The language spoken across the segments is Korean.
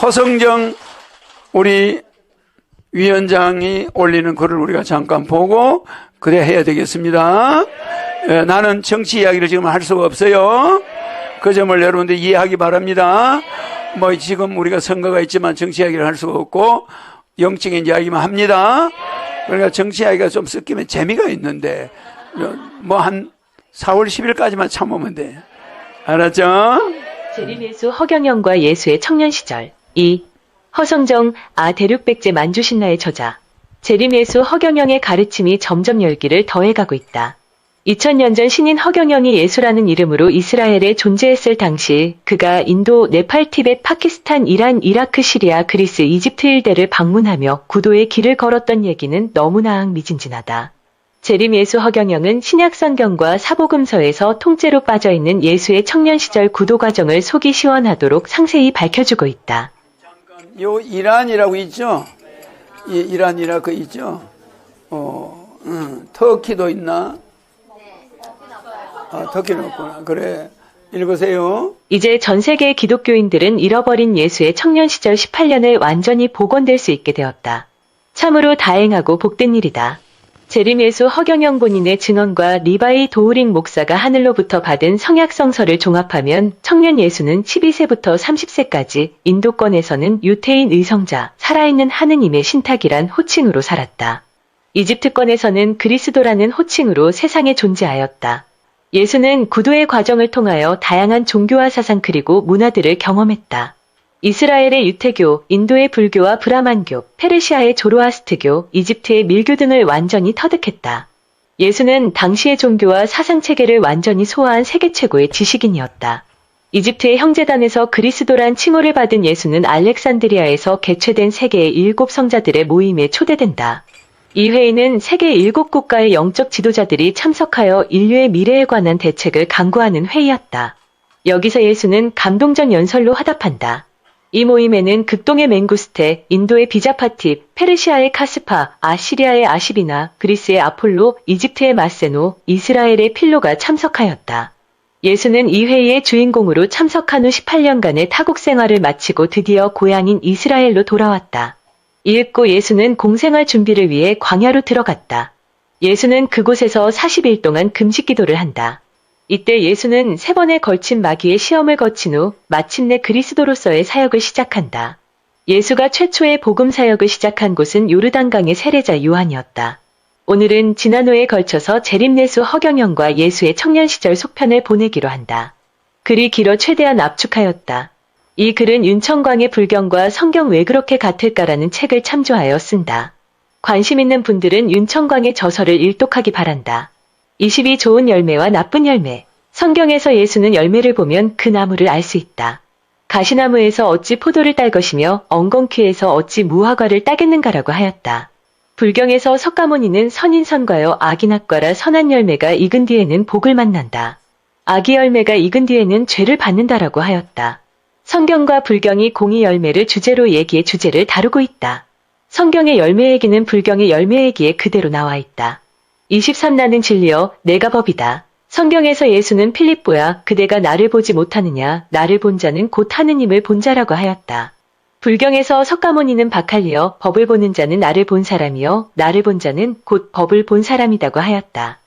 허성정 우리 위원장이 올리는 글을 우리가 잠깐 보고 그래 해야 되겠습니다. 나는 정치 이야기를 지금 할 수가 없어요. 그 점을 여러분들 이해하기 바랍니다. 뭐 지금 우리가 선거가 있지만 정치 이야기를 할 수가 없고 영적인 이야기만 합니다. 그러니까 정치 이야기가 좀 섞이면 재미가 있는데 뭐 한 4월 10일까지만 참으면 돼. 알았죠? 재림예수 허경영과 예수의 청년 시절. 2. 허성정 대륙백제 만주신라의 저자. 재림예수 허경영의 가르침이 점점 열기를 더해가고 있다. 2000년 전 신인 허경영이 예수라는 이름으로 이스라엘에 존재했을 당시 그가 인도, 네팔, 티벳, 파키스탄, 이란, 이라크, 시리아, 그리스, 이집트 일대를 방문하며 구도의 길을 걸었던 얘기는 너무나 미진진하다. 재림예수 허경영은 신약성경과 사복음서에서 통째로 빠져있는 예수의 청년 시절 구도 과정을 속이 시원하도록 상세히 밝혀주고 있다. 요 이란이라고 있죠? 이란, 이라크 있죠? 터키도 있나? 터키는 없구나. 그래. 읽으세요. 이제 전 세계의 기독교인들은 잃어버린 예수의 청년 시절 18년을 완전히 복원될 수 있게 되었다. 참으로 다행하고 복된 일이다. 재림예수 허경영 본인의 증언과 리바이 도우링 목사가 하늘로부터 받은 성약성서를 종합하면 청년 예수는 12세부터 30세까지 인도권에서는 유태인 의성자, 살아있는 하느님의 신탁이란 호칭으로 살았다. 이집트권에서는 그리스도라는 호칭으로 세상에 존재하였다. 예수는 구도의 과정을 통하여 다양한 종교와 사상 그리고 문화들을 경험했다. 이스라엘의 유태교, 인도의 불교와 브라만교, 페르시아의 조로아스트교, 이집트의 밀교 등을 완전히 터득했다. 예수는 당시의 종교와 사상 체계를 완전히 소화한 세계 최고의 지식인이었다. 이집트의 형제단에서 그리스도란 칭호를 받은 예수는 알렉산드리아에서 개최된 세계의 7 성자들의 모임에 초대된다. 이 회의는 세계 7국가의 영적 지도자들이 참석하여 인류의 미래에 관한 대책을 강구하는 회의였다. 여기서 예수는 감동적 연설로 화답한다. 이 모임에는 극동의 맹구스테, 인도의 비자파팁, 페르시아의 카스파, 아시리아의 아시비나, 그리스의 아폴로, 이집트의 마세노, 이스라엘의 필로가 참석하였다. 예수는 이 회의의 주인공으로 참석한 후 18년간의 타국 생활을 마치고 드디어 고향인 이스라엘로 돌아왔다. 이윽고 예수는 공생활 준비를 위해 광야로 들어갔다. 예수는 그곳에서 40일 동안 금식 기도를 한다. 이때 예수는 3번에 걸친 마귀의 시험을 거친 후 마침내 그리스도로서의 사역을 시작한다. 예수가 최초의 복음 사역을 시작한 곳은 요르단강의 세례자 요한이었다. 오늘은 지난 호에 걸쳐서 재림예수 허경영과 예수의 청년 시절 속편을 보내기로 한다. 글이 길어 최대한 압축하였다. 이 글은 윤천광의 불경과 성경 왜 그렇게 같을까라는 책을 참조하여 쓴다. 관심 있는 분들은 윤천광의 저서를 일독하기 바란다. 20이 좋은 열매와 나쁜 열매. 성경에서 예수는 열매를 보면 그 나무를 알 수 있다. 가시나무에서 어찌 포도를 딸 것이며 엉겅퀴에서 어찌 무화과를 따겠는가라고 하였다. 불경에서 석가모니는 선인선과여 악인악과라 선한 열매가 익은 뒤에는 복을 만난다. 악의 열매가 익은 뒤에는 죄를 받는다라고 하였다. 성경과 불경이 공의 열매를 주제로 얘기해 주제를 다루고 있다. 성경의 열매 얘기는 불경의 열매 얘기에 그대로 나와 있다. 23 나는 진리여 내가 법이다. 성경에서 예수는 필립보야 그대가 나를 보지 못하느냐 나를 본 자는 곧 하느님을 본 자라고 하였다. 불경에서 석가모니는 박할리여 법을 보는 자는 나를 본 사람이요 나를 본 자는 곧 법을 본 사람이다고 하였다.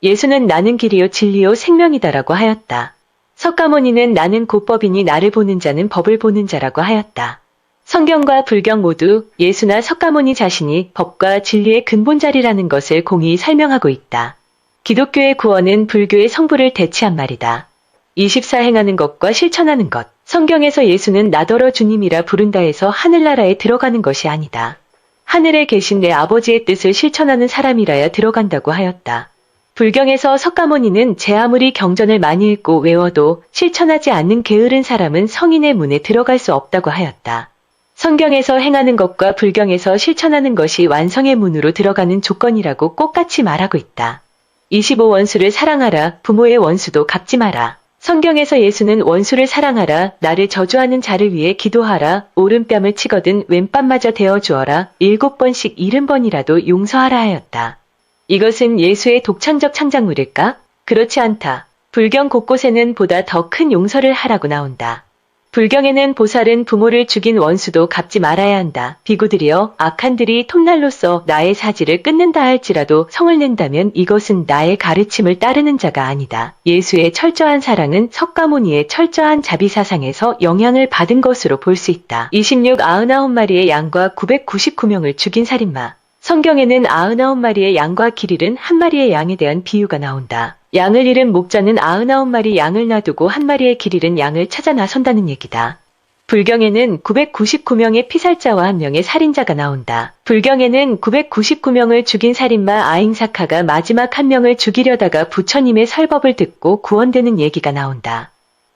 예수는 나는 길이요 진리요 생명이다라고 하였다. 석가모니는 나는 곧 법이니 나를 보는 자는 법을 보는 자라고 하였다. 성경과 불경 모두 예수나 석가모니 자신이 법과 진리의 근본자리라는 것을 공히 설명하고 있다. 기독교의 구원은 불교의 성부를 대체한 말이다. 24 행하는 것과 실천하는 것. 성경에서 예수는 나더러 주님이라 부른다 해서 하늘나라에 들어가는 것이 아니다. 하늘에 계신 내 아버지의 뜻을 실천하는 사람이라야 들어간다고 하였다. 불경에서 석가모니는 제 아무리 경전을 많이 읽고 외워도 실천하지 않는 게으른 사람은 성인의 문에 들어갈 수 없다고 하였다. 성경에서 행하는 것과 불경에서 실천하는 것이 완성의 문으로 들어가는 조건이라고 똑같이 말하고 있다. 25 원수를 사랑하라. 부모의 원수도 갚지 마라. 성경에서 예수는 원수를 사랑하라. 나를 저주하는 자를 위해 기도하라. 오른뺨을 치거든 왼뺨마저 대어 주어라. 7번씩 70번이라도 용서하라 하였다. 이것은 예수의 독창적 창작물일까? 그렇지 않다. 불경 곳곳에는 보다 더 큰 용서를 하라고 나온다. 불경에는 보살은 부모를 죽인 원수도 갚지 말아야 한다. 비구들이여, 악한들이 톱날로써 나의 사지를 끊는다 할지라도 성을 낸다면 이것은 나의 가르침을 따르는 자가 아니다. 예수의 철저한 사랑은 석가모니의 철저한 자비사상에서 영향을 받은 것으로 볼 수 있다. 99마리의 양과 999명을 죽인 살인마. 성경에는 99마리의 양과 길 잃은 한 마리의 양에 대한 비유가 나온다. 양을 잃은 목자는 99마리 양을 놔두고 한 마리의 길 잃은 양을 찾아 나선다는 얘기다. 불경에는 999명의 피살자와 한 명의 살인자가 나온다. 불경에는 999명을 죽인 살인마 아잉사카가 마지막 한 명을 죽이려다가 부처님의 설법을 듣고 구원되는 얘기가 나온다.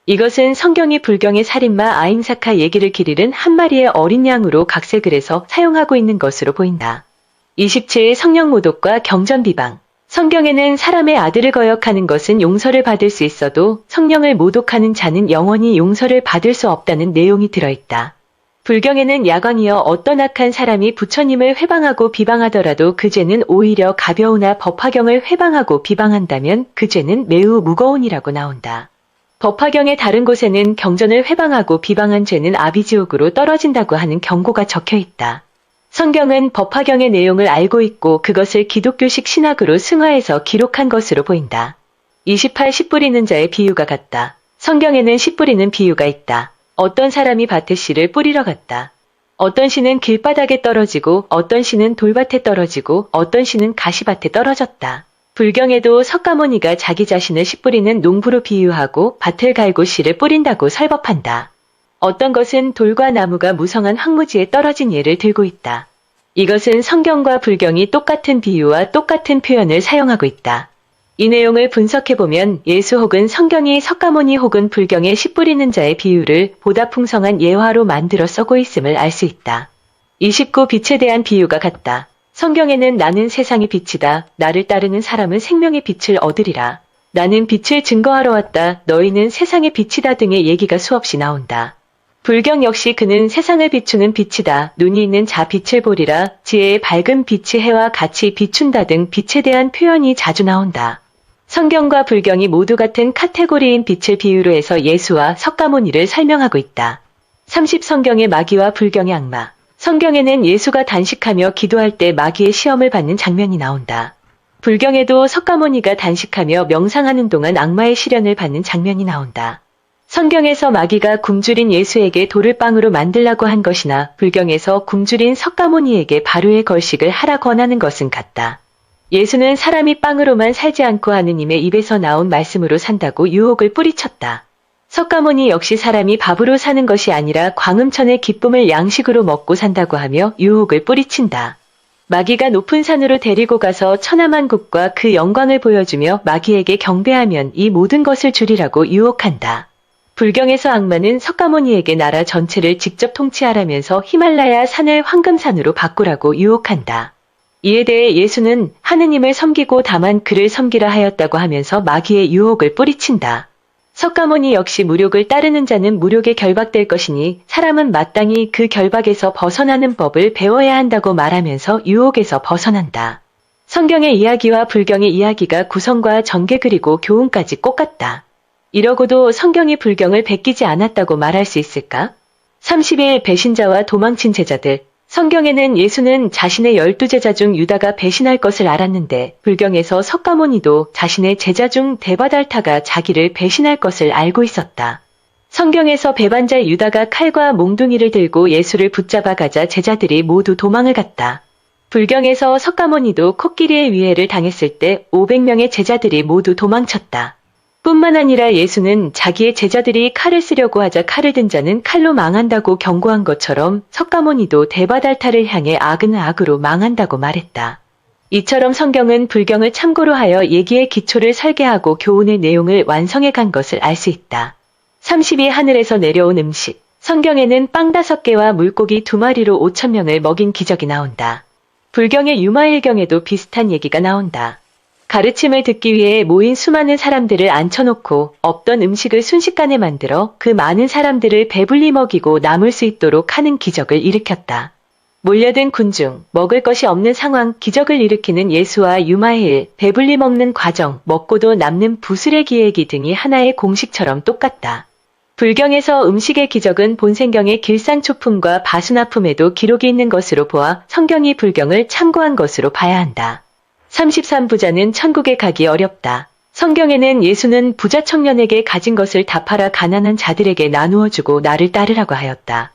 이것은 성경이 불경의 살인마 아잉사카 얘기를 길 잃은 한 마리의 어린 양으로 각색을 해서 사용하고 있는 것으로 보인다. 27. 성령모독과 경전비방. 성경에는 사람의 아들을 거역하는 것은 용서를 받을 수 있어도 성령을 모독하는 자는 영원히 용서를 받을 수 없다는 내용이 들어있다. 불경에는 야광이여 어떤 악한 사람이 부처님을 회방하고 비방하더라도 그 죄는 오히려 가벼우나 법화경을 회방하고 비방한다면 그 죄는 매우 무거운이라고 나온다. 법화경의 다른 곳에는 경전을 회방하고 비방한 죄는 아비지옥으로 떨어진다고 하는 경고가 적혀있다. 성경은 법화경의 내용을 알고 있고 그것을 기독교식 신학으로 승화해서 기록한 것으로 보인다. 28. 씨 뿌리는 자의 비유가 같다. 성경에는 씨 뿌리는 비유가 있다. 어떤 사람이 밭에 씨를 뿌리러 갔다. 어떤 씨는 길바닥에 떨어지고 어떤 씨는 돌밭에 떨어지고 어떤 씨는 가시밭에 떨어졌다. 불경에도 석가모니가 자기 자신을 씨 뿌리는 농부로 비유하고 밭을 갈고 씨를 뿌린다고 설법한다. 어떤 것은 돌과 나무가 무성한 황무지에 떨어진 예를 들고 있다. 이것은 성경과 불경이 똑같은 비유와 똑같은 표현을 사용하고 있다. 이 내용을 분석해보면 예수 혹은 성경이 석가모니 혹은 불경의 씨 뿌리는 자의 비유를 보다 풍성한 예화로 만들어 쓰고 있음을 알 수 있다. 29. 빛에 대한 비유가 같다. 성경에는 나는 세상의 빛이다. 나를 따르는 사람은 생명의 빛을 얻으리라. 나는 빛을 증거하러 왔다. 너희는 세상의 빛이다 등의 얘기가 수없이 나온다. 불경 역시 그는 세상을 비추는 빛이다. 눈이 있는 자 빛을 보리라. 지혜의 밝은 빛이 해와 같이 비춘다 등 빛에 대한 표현이 자주 나온다. 성경과 불경이 모두 같은 카테고리인 빛을 비유로 해서 예수와 석가모니를 설명하고 있다. 30. 성경의 마귀와 불경의 악마. 성경에는 예수가 단식하며 기도할 때 마귀의 시험을 받는 장면이 나온다. 불경에도 석가모니가 단식하며 명상하는 동안 악마의 시련을 받는 장면이 나온다. 성경에서 마귀가 굶주린 예수에게 돌을 빵으로 만들라고 한 것이나 불경에서 굶주린 석가모니에게 바로의 걸식을 하라 권하는 것은 같다. 예수는 사람이 빵으로만 살지 않고 하느님의 입에서 나온 말씀으로 산다고 유혹을 뿌리쳤다. 석가모니 역시 사람이 밥으로 사는 것이 아니라 광음천의 기쁨을 양식으로 먹고 산다고 하며 유혹을 뿌리친다. 마귀가 높은 산으로 데리고 가서 천하만국과 그 영광을 보여주며 마귀에게 경배하면 이 모든 것을 주리라고 유혹한다. 불경에서 악마는 석가모니에게 나라 전체를 직접 통치하라면서 히말라야 산을 황금산으로 바꾸라고 유혹한다. 이에 대해 예수는 하느님을 섬기고 다만 그를 섬기라 하였다고 하면서 마귀의 유혹을 뿌리친다. 석가모니 역시 무력을 따르는 자는 무력에 결박될 것이니 사람은 마땅히 그 결박에서 벗어나는 법을 배워야 한다고 말하면서 유혹에서 벗어난다. 성경의 이야기와 불경의 이야기가 구성과 전개 그리고 교훈까지 똑같다. 이러고도 성경이 불경을 베끼지 않았다고 말할 수 있을까? 30일 배신자와 도망친 제자들. 성경에는 예수는 자신의 12제자 중 유다가 배신할 것을 알았는데 불경에서 석가모니도 자신의 제자 중 데바달타가 자기를 배신할 것을 알고 있었다. 성경에서 배반자 유다가 칼과 몽둥이를 들고 예수를 붙잡아 가자 제자들이 모두 도망을 갔다. 불경에서 석가모니도 코끼리의 위해를 당했을 때 500명의 제자들이 모두 도망쳤다. 뿐만 아니라 예수는 자기의 제자들이 칼을 쓰려고 하자 칼을 든 자는 칼로 망한다고 경고한 것처럼 석가모니도 데바달타를 향해 악은 악으로 망한다고 말했다. 이처럼 성경은 불경을 참고로 하여 얘기의 기초를 설계하고 교훈의 내용을 완성해 간 것을 알 수 있다. 32. 하늘에서 내려온 음식. 성경에는 빵 5개와 물고기 2마리로 5,000명을 먹인 기적이 나온다. 불경의 유마일경에도 비슷한 얘기가 나온다. 가르침을 듣기 위해 모인 수많은 사람들을 앉혀놓고 없던 음식을 순식간에 만들어 그 많은 사람들을 배불리 먹이고 남을 수 있도록 하는 기적을 일으켰다. 몰려든 군중, 먹을 것이 없는 상황, 기적을 일으키는 예수와 유마일, 배불리 먹는 과정, 먹고도 남는 부스레기 얘기 등이 하나의 공식처럼 똑같다. 불경에서 음식의 기적은 본생경의 길상초품과 바수나품에도 기록이 있는 것으로 보아 성경이 불경을 참고한 것으로 봐야 한다. 33부자는 천국에 가기 어렵다. 성경에는 예수는 부자 청년에게 가진 것을 다 팔아 가난한 자들에게 나누어 주고 나를 따르라고 하였다.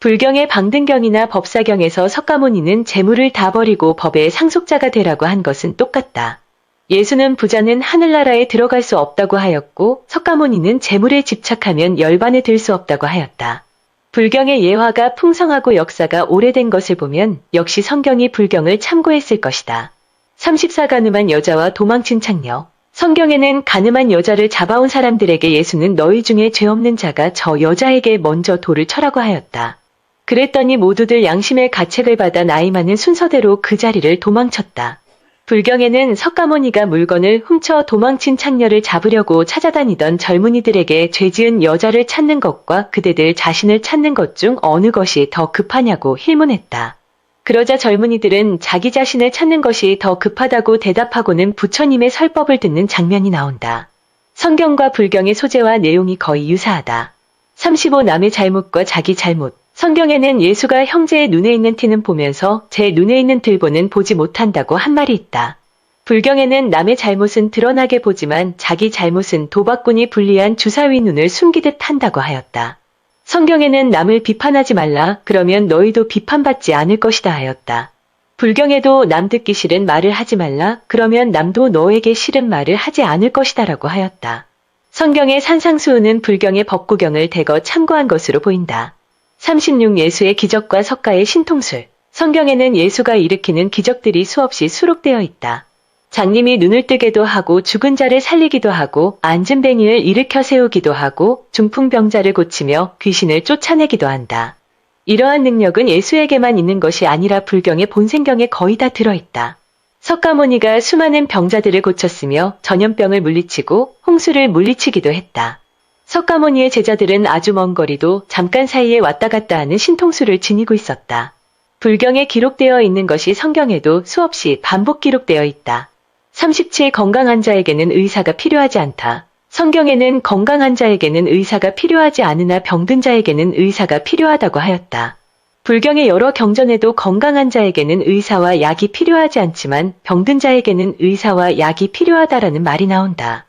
불경의 방등경이나 법사경에서 석가모니는 재물을 다 버리고 법의 상속자가 되라고 한 것은 똑같다. 예수는 부자는 하늘나라에 들어갈 수 없다고 하였고 석가모니는 재물에 집착하면 열반에 들 수 없다고 하였다. 불경의 예화가 풍성하고 역사가 오래된 것을 보면 역시 성경이 불경을 참고했을 것이다. 34가늠한 여자와 도망친 창녀. 성경에는 가늠한 여자를 잡아온 사람들에게 예수는 너희 중에 죄 없는 자가 저 여자에게 먼저 돌을 쳐라고 하였다. 그랬더니 모두들 양심의 가책을 받아 나이 많은 순서대로 그 자리를 도망쳤다. 불경에는 석가모니가 물건을 훔쳐 도망친 창녀를 잡으려고 찾아다니던 젊은이들에게 죄 지은 여자를 찾는 것과 그대들 자신을 찾는 것 중 어느 것이 더 급하냐고 힐문했다. 그러자 젊은이들은 자기 자신을 찾는 것이 더 급하다고 대답하고는 부처님의 설법을 듣는 장면이 나온다. 성경과 불경의 소재와 내용이 거의 유사하다. 35 남의 잘못과 자기 잘못. 성경에는 예수가 형제의 눈에 있는 티는 보면서 제 눈에 있는 들보는 보지 못한다고 한 말이 있다. 불경에는 남의 잘못은 드러나게 보지만 자기 잘못은 도박꾼이 불리한 주사위 눈을 숨기듯 한다고 하였다. 성경에는 남을 비판하지 말라 그러면 너희도 비판받지 않을 것이다 하였다. 불경에도 남 듣기 싫은 말을 하지 말라 그러면 남도 너에게 싫은 말을 하지 않을 것이다 라고 하였다. 성경의 산상수훈은 불경의 법구경을 대거 참고한 것으로 보인다. 36 예수의 기적과 석가의 신통술. 성경에는 예수가 일으키는 기적들이 수없이 수록되어 있다. 장님이 눈을 뜨게도 하고 죽은 자를 살리기도 하고 앉은 뱅이를 일으켜 세우기도 하고 중풍병자를 고치며 귀신을 쫓아내기도 한다. 이러한 능력은 예수에게만 있는 것이 아니라 불경의 본생경에 거의 다 들어있다. 석가모니가 수많은 병자들을 고쳤으며 전염병을 물리치고 홍수를 물리치기도 했다. 석가모니의 제자들은 아주 먼 거리도 잠깐 사이에 왔다 갔다 하는 신통수를 지니고 있었다. 불경에 기록되어 있는 것이 성경에도 수없이 반복 기록되어 있다. 37 건강한 자에게는 의사가 필요하지 않다. 성경에는 건강한 자에게는 의사가 필요하지 않으나 병든 자에게는 의사가 필요하다고 하였다. 불경의 여러 경전에도 건강한 자에게는 의사와 약이 필요하지 않지만 병든 자에게는 의사와 약이 필요하다라는 말이 나온다.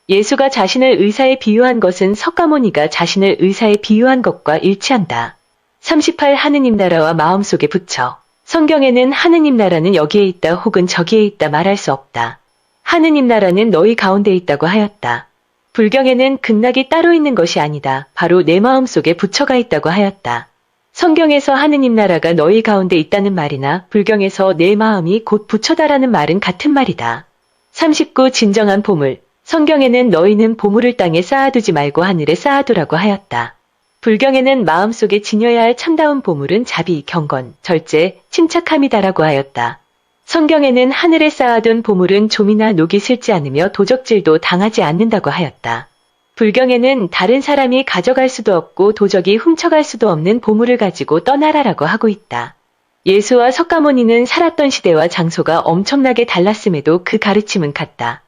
예수가 자신을 의사에 비유한 것은 석가모니가 자신을 의사에 비유한 것과 일치한다. 38 하느님 나라와 마음속에 붙여. 성경에는 하느님 나라는 여기에 있다 혹은 저기에 있다 말할 수 없다. 하느님 나라는 너희 가운데 있다고 하였다. 불경에는 극락이 따로 있는 것이 아니다. 바로 내 마음속에 부처가 있다고 하였다. 성경에서 하느님 나라가 너희 가운데 있다는 말이나 불경에서 내 마음이 곧 부처다라는 말은 같은 말이다. 39 진정한 보물. 성경에는 너희는 보물을 땅에 쌓아두지 말고 하늘에 쌓아두라고 하였다. 불경에는 마음속에 지녀야 할 참다운 보물은 자비, 경건, 절제, 침착함이다라고 하였다. 성경에는 하늘에 쌓아둔 보물은 좀이나 녹이 슬지 않으며 도적질도 당하지 않는다고 하였다. 불경에는 다른 사람이 가져갈 수도 없고 도적이 훔쳐갈 수도 없는 보물을 가지고 떠나라라고 하고 있다. 예수와 석가모니는 살았던 시대와 장소가 엄청나게 달랐음에도 그 가르침은 같다.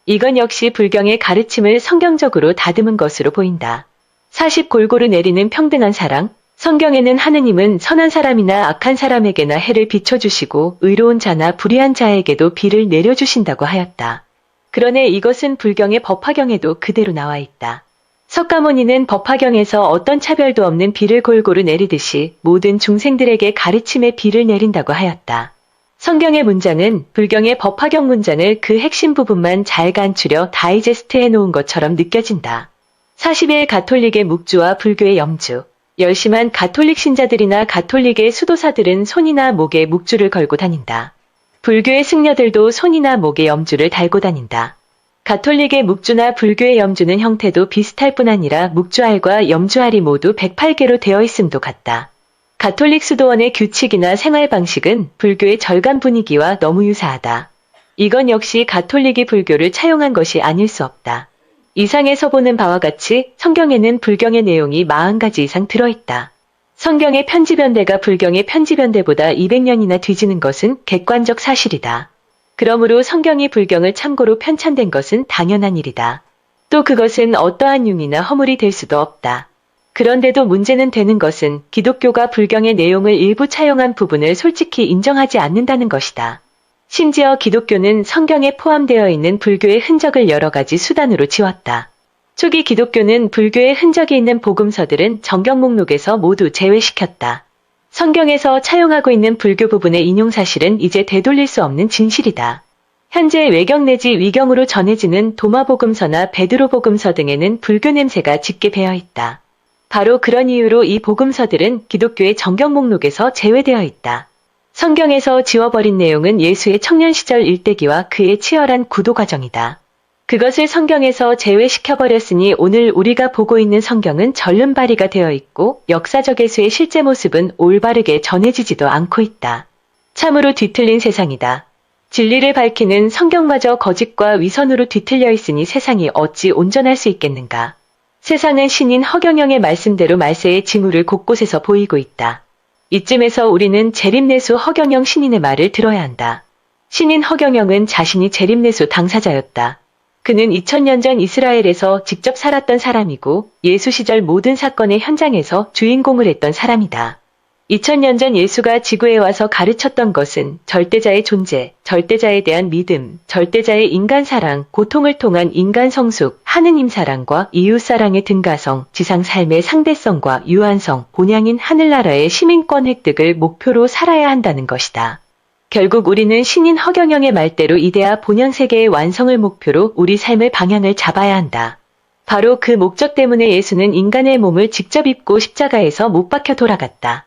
이건 역시 불경의 가르침을 성경적으로 다듬은 것으로 보인다. 40 골고루 내리는 평등한 사랑. 성경에는 하느님은 선한 사람이나 악한 사람에게나 해를 비춰주시고 의로운 자나 불의한 자에게도 비를 내려주신다고 하였다. 그러나 이것은 불경의 법화경에도 그대로 나와 있다. 석가모니는 법화경에서 어떤 차별도 없는 비를 골고루 내리듯이 모든 중생들에게 가르침의 비를 내린다고 하였다. 성경의 문장은 불경의 법화경 문장을 그 핵심 부분만 잘 간추려 다이제스트해 놓은 것처럼 느껴진다. 41 가톨릭의 묵주와 불교의 염주. 열심한 가톨릭 신자들이나 가톨릭의 수도사들은 손이나 목에 묵주를 걸고 다닌다. 불교의 승려들도 손이나 목에 염주를 달고 다닌다. 가톨릭의 묵주나 불교의 염주는 형태도 비슷할 뿐 아니라 묵주알과 염주알이 모두 108개로 되어 있음도 같다. 가톨릭 수도원의 규칙이나 생활 방식은 불교의 절간 분위기와 너무 유사하다. 이건 역시 가톨릭이 불교를 차용한 것이 아닐 수 없다. 이상에서 보는 바와 같이 성경에는 불경의 내용이 40가지 이상 들어있다. 성경의 편지변대가 불경의 편지변대보다 200년이나 뒤지는 것은 객관적 사실이다. 그러므로 성경이 불경을 참고로 편찬된 것은 당연한 일이다. 또 그것은 어떠한 융이나 허물이 될 수도 없다. 그런데도 문제는 되는 것은 기독교가 불경의 내용을 일부 차용한 부분을 솔직히 인정하지 않는다는 것이다. 심지어 기독교는 성경에 포함되어 있는 불교의 흔적을 여러 가지 수단으로 지웠다. 초기 기독교는 불교의 흔적이 있는 복음서들은 정경 목록에서 모두 제외시켰다. 성경에서 차용하고 있는 불교 부분의 인용 사실은 이제 되돌릴 수 없는 진실이다. 현재 외경 내지 위경으로 전해지는 도마복음서나 베드로복음서 등에는 불교 냄새가 짙게 배어 있다. 바로 그런 이유로 이 복음서들은 기독교의 정경 목록에서 제외되어 있다. 성경에서 지워버린 내용은 예수의 청년 시절 일대기와 그의 치열한 구도 과정이다. 그것을 성경에서 제외시켜버렸으니 오늘 우리가 보고 있는 성경은 절름발이가 되어 있고 역사적 예수의 실제 모습은 올바르게 전해지지도 않고 있다. 참으로 뒤틀린 세상이다. 진리를 밝히는 성경마저 거짓과 위선으로 뒤틀려 있으니 세상이 어찌 온전할 수 있겠는가. 세상은 신인 허경영의 말씀대로 말세의 징후를 곳곳에서 보이고 있다. 이쯤에서 우리는 재림내수 허경영 신인의 말을 들어야 한다. 신인 허경영은 자신이 재림내수 당사자였다. 그는 2000년 전 이스라엘에서 직접 살았던 사람이고 예수 시절 모든 사건의 현장에서 주인공을 했던 사람이다. 2000년 전 예수가 지구에 와서 가르쳤던 것은 절대자의 존재, 절대자에 대한 믿음, 절대자의 인간사랑, 고통을 통한 인간 성숙, 하느님 사랑과 이웃사랑의 등가성, 지상 삶의 상대성과 유한성, 본향인 하늘나라의 시민권 획득을 목표로 살아야 한다는 것이다. 결국 우리는 신인 허경영의 말대로 이데아 본향세계의 완성을 목표로 우리 삶의 방향을 잡아야 한다. 바로 그 목적 때문에 예수는 인간의 몸을 직접 입고 십자가에서 못 박혀 돌아갔다.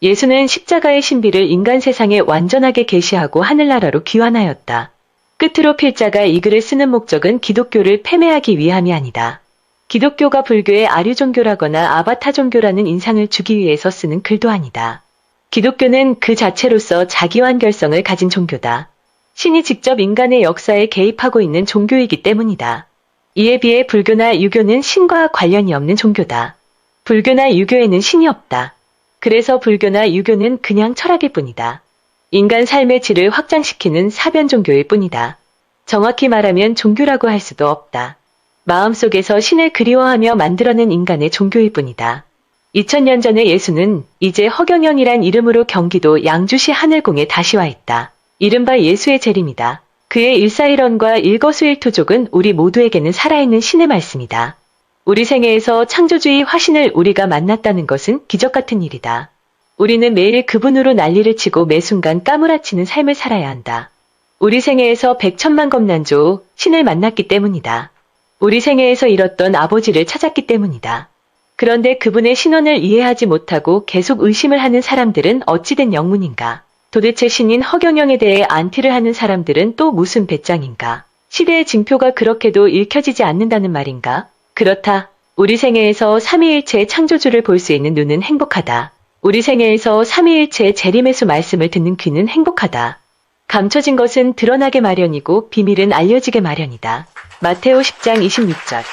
예수는 십자가의 신비를 인간 세상에 완전하게 계시하고 하늘나라로 귀환하였다. 끝으로 필자가 이 글을 쓰는 목적은 기독교를 패배하기 위함이 아니다. 기독교가 불교의 아류 종교라거나 아바타 종교라는 인상을 주기 위해서 쓰는 글도 아니다. 기독교는 그 자체로서 자기완 결성을 가진 종교다. 신이 직접 인간의 역사에 개입하고 있는 종교이기 때문이다. 이에 비해 불교나 유교는 신과 관련이 없는 종교다. 불교나 유교에는 신이 없다. 그래서 불교나 유교는 그냥 철학일 뿐이다. 인간 삶의 질을 확장시키는 사변 종교일 뿐이다. 정확히 말하면 종교라고 할 수도 없다. 마음속에서 신을 그리워하며 만들어낸 인간의 종교일 뿐이다. 2000년 전에 예수는 이제 허경영이란 이름으로 경기도 양주시 하늘궁에 다시 와 있다. 이른바 예수의 재림이다. 그의 일사일언과 일거수일투족은 우리 모두에게는 살아있는 신의 말씀이다. 우리 생애에서 창조주의 화신을 우리가 만났다는 것은 기적 같은 일이다. 우리는 매일 그분으로 난리를 치고 매 순간 까무라치는 삶을 살아야 한다. 우리 생애에서 백천만겁난조 신을 만났기 때문이다. 우리 생애에서 잃었던 아버지를 찾았기 때문이다. 그런데 그분의 신원을 이해하지 못하고 계속 의심을 하는 사람들은 어찌된 영문인가? 도대체 신인 허경영에 대해 안티를 하는 사람들은 또 무슨 배짱인가? 시대의 징표가 그렇게도 읽혀지지 않는다는 말인가? 그렇다. 우리 생애에서 삼위일체 창조주를 볼 수 있는 눈은 행복하다. 우리 생애에서 삼위일체 재림의수 말씀을 듣는 귀는 행복하다. 감춰진 것은 드러나게 마련이고 비밀은 알려지게 마련이다. 마테오 10장 26절.